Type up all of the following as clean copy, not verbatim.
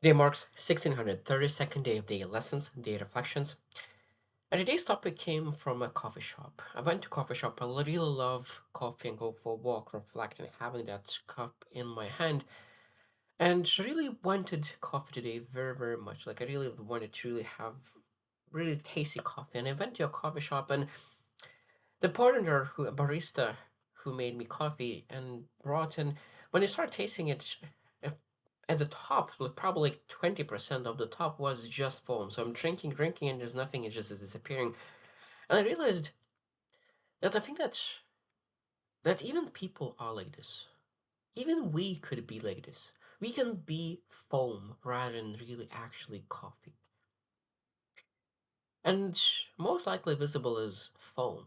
Today marks 1632nd day of daily lessons, day reflections. And today's topic came from a coffee shop. I went to coffee shop. I really love coffee and go for a walk, reflect, and having that cup in my hand. And I really wanted coffee today very, very much. Like I really wanted to really have really tasty coffee. And I went to a coffee shop and the bartender who a barista who made me coffee and brought in when I started tasting it uh, at the top, like probably like 20% of the top was just foam. So I'm drinking, and there's nothing, it just is disappearing. And I realized that I think that even people are like this. Even we could be like this. We can be foam rather than really actually coffee. And most likely visible is foam.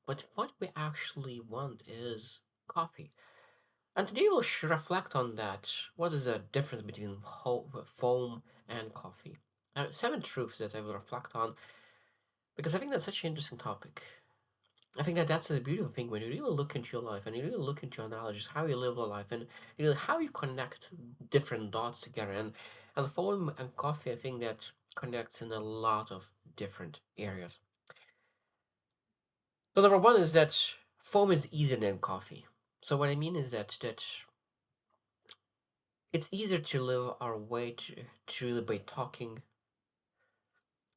But what we actually want is coffee. And today we'll reflect on that. What is the difference between foam and coffee? 7 truths that I will reflect on because I think that's such an interesting topic. I think that that's the beautiful thing when you really look into your life and you really look into your knowledge, how you live your life, and how you connect different dots together. And foam and coffee, I think that connects in a lot of different areas. So number one is that foam is easier than coffee. So what I mean is that it's easier to live our way to by talking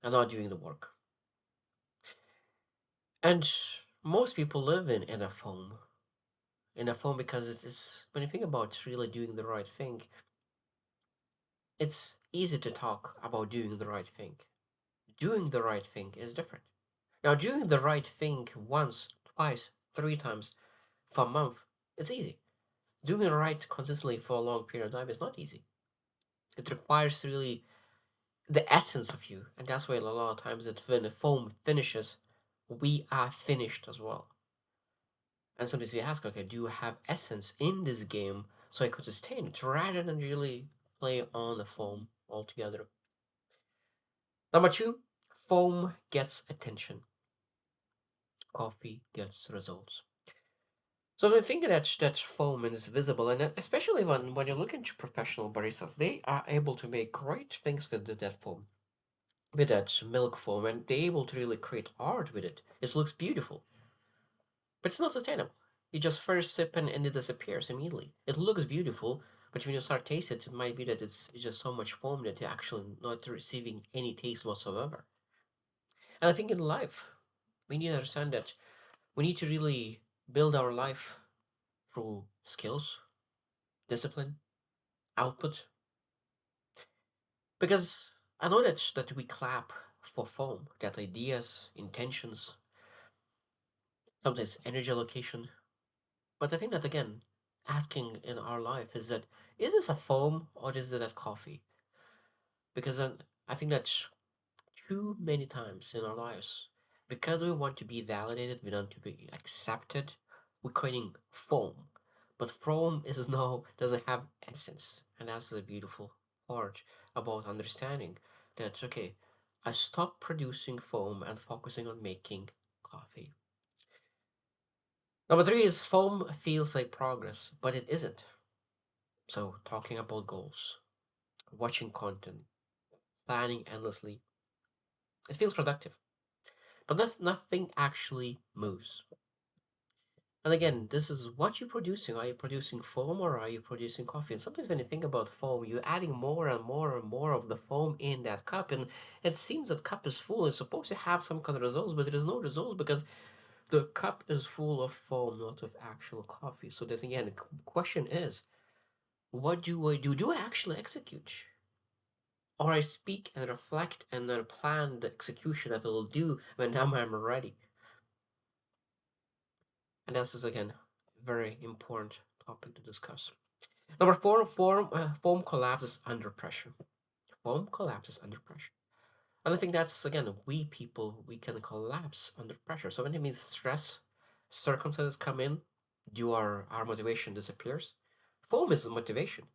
and not doing the work. And most people live in a foam because it's when you think about really doing the right thing, it's easy to talk about doing the right thing. Doing the right thing is different. Now, doing the right thing once, twice, 3 times for a month, it's easy. Doing it right consistently for a long period of time is not easy. It requires really the essence of you, and that's why a lot of times that when the foam finishes, we are finished as well. And sometimes we ask, okay, do you have essence in this game so I could sustain it rather than really play on the foam altogether? Number two, foam gets attention, coffee gets results. So the thing that foam is visible, and especially when you look into professional baristas, they are able to make great things with that foam, with that milk foam, and they're able to really create art with it. It looks beautiful, but it's not sustainable. You just first sip and it disappears immediately. It looks beautiful, but when you start tasting it, it might be that it's just so much foam that you're actually not receiving any taste whatsoever. And I think in life, we need to understand that we need to really build our life through skills, discipline, output. Because I know that we clap for foam, that ideas, intentions, sometimes energy allocation. But I think that again, asking in our life is this a foam or is it a coffee? Because then I think that too many times in our lives, because we want to be validated, we want to be accepted, we're creating foam. But foam is no doesn't have essence. And that's the beautiful part about understanding that okay, I stop producing foam and focusing on making coffee. Number three is foam feels like progress, but it isn't. So talking about goals, watching content, planning endlessly, it feels productive. But that's nothing actually moves. And again, this is what you're producing. Are you producing foam or are you producing coffee? And sometimes when you think about foam, you're adding more and more and more of the foam in that cup. And it seems that cup is full. It's supposed to have some kind of results, but there is no results because the cup is full of foam, not of actual coffee. So that again, the question is, what do I do? Do I actually execute? Or I speak and reflect and then plan the execution that I will do when I'm ready. And this is again very important topic to discuss. Number four, foam collapses under pressure. Foam collapses under pressure. And I think that's again, we people we can collapse under pressure. So when it means stress, circumstances come in, do our motivation disappears. Foam is motivation.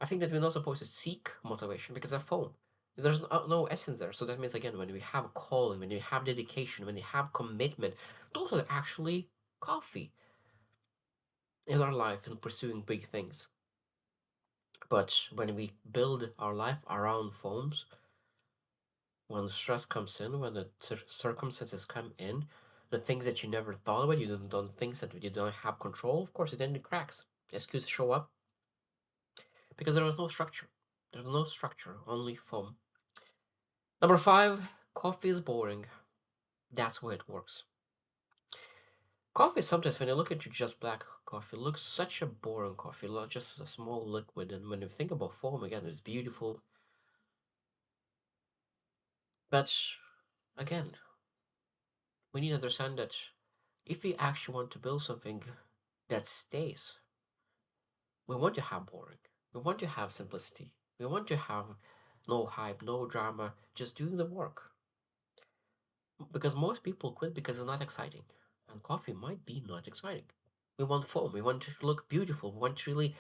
I think that we're not supposed to seek motivation because of foam. There's no essence there. So that means again, when we have calling, when you have dedication, when you have commitment, those are actually coffee in our life in pursuing big things. But when we build our life around foams, when stress comes in, when the circumstances come in, the things that you never thought about, you don't things that you don't have control, of course, it then cracks. Excuses show up because there was no structure. There's no structure, only foam. Number five, coffee is boring. That's why it works. Coffee sometimes, when you look into just black coffee, looks such a boring coffee, just a small liquid. And when you think about foam again, it's beautiful. But again, we need to understand that if we actually want to build something that stays, we want to have boring. We want to have simplicity. We want to have no hype, no drama, just doing the work. Because most people quit because it's not exciting. And coffee might be not exciting. We want foam. We want to look beautiful. We want to really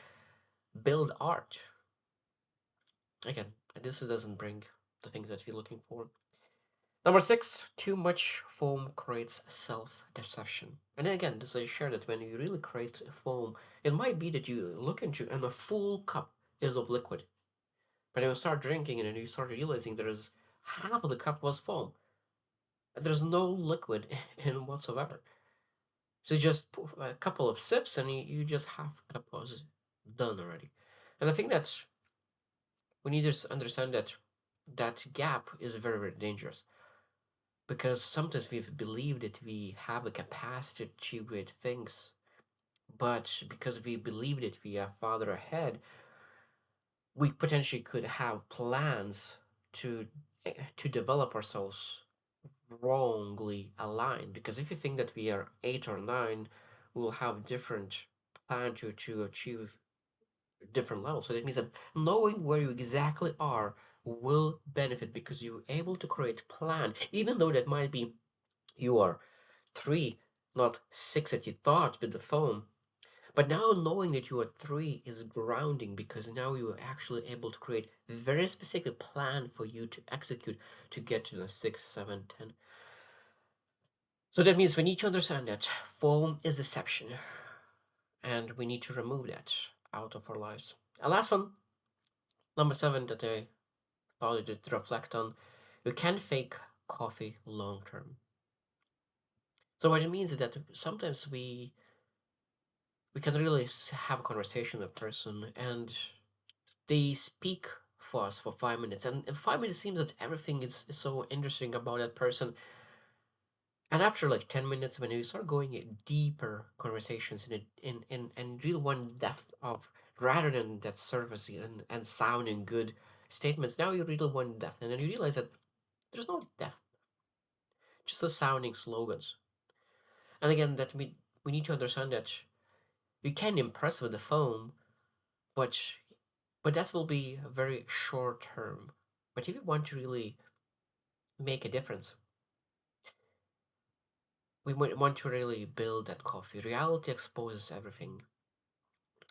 build art. Again, this doesn't bring the things that we're looking for. Number six, too much foam creates self-deception. And again, this I share that when you really create foam, it might be that you look into and a full cup is of liquid. But when you start drinking it and you start realizing there's half of the cup was foam. And there's no liquid in whatsoever. So just a couple of sips and you just half cup was done already. And I think that's we need to understand that that gap is very, very dangerous because sometimes we've believed that we have a capacity to achieve great things, but because we believe that we are farther ahead, we potentially could have plans to to develop ourselves wrongly aligned. Because if you think that we are 8 or 9, we will have different plan to achieve different levels. So that means that knowing where you exactly are will benefit because you're able to create plan, even though that might be you are 3, not 6 that you thought with the phone. But now knowing that you are 3 is grounding because now you are actually able to create a very specific plan for you to execute to get to the 6, 7, 10. So that means we need to understand that foam is deception and we need to remove that out of our lives. A last one, number 7 that I thought to reflect on. You can fake coffee long term. So what it means is that sometimes we can really have a conversation with a person and they speak for us for 5 minutes, and in 5 minutes seems that everything is so interesting about that person. And after like 10 minutes, when you start going in deeper conversations in real one depth of rather than that surface and sounding good statements, now you really want depth, and then you realize that there's no depth, just the sounding slogans. And again, that we need to understand that we can impress with the phone, but that will be very short term. But if you want to really make a difference, we want to really build that coffee. Reality exposes everything,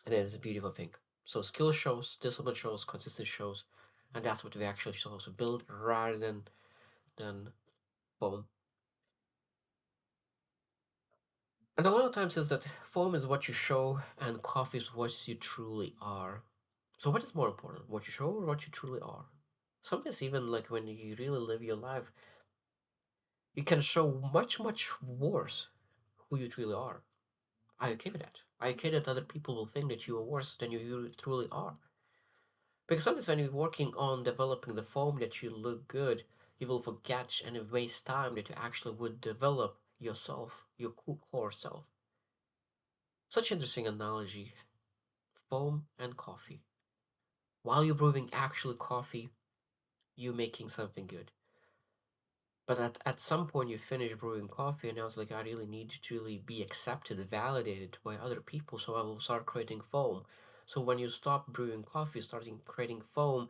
and it is a beautiful thing. So skill shows, discipline shows, consistency shows, and that's what we actually supposed to build rather than foam. And a lot of times is that foam is what you show, and coffee is what you truly are. So what is more important, what you show or what you truly are? Sometimes even like when you really live your life, you can show much worse who you truly are. Are you okay with that? Are you okay that other people will think that you are worse than you truly are? Because sometimes when you're working on developing the foam that you look good, you will forget and waste time that you actually would develop yourself, your core self. Such interesting analogy. Foam and coffee. While you're brewing actual coffee, you're making something good. But at some point you finish brewing coffee and I was like, I really need to really be accepted, validated by other people, so I will start creating foam. So when you stop brewing coffee, starting creating foam,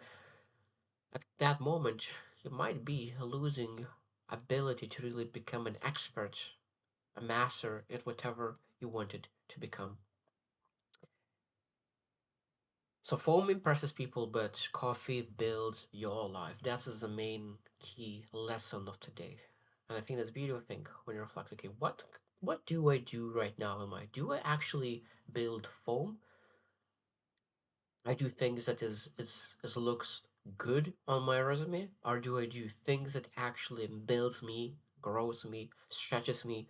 at that moment you might be losing ability to really become an expert, a master at whatever you wanted to become. So foam impresses people, but coffee builds your life. That is the main key lesson of today. And I think that's a beautiful thing when you reflect, okay, what do I do right now in my do I actually build foam? I do things that is looks good on my resume, or do I do things that actually builds me, grows me, stretches me,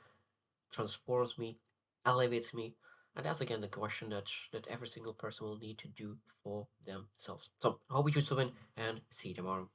transforms me, elevates me? And that's again the question that every single person will need to do for themselves. So I hope you choose to win and see you tomorrow.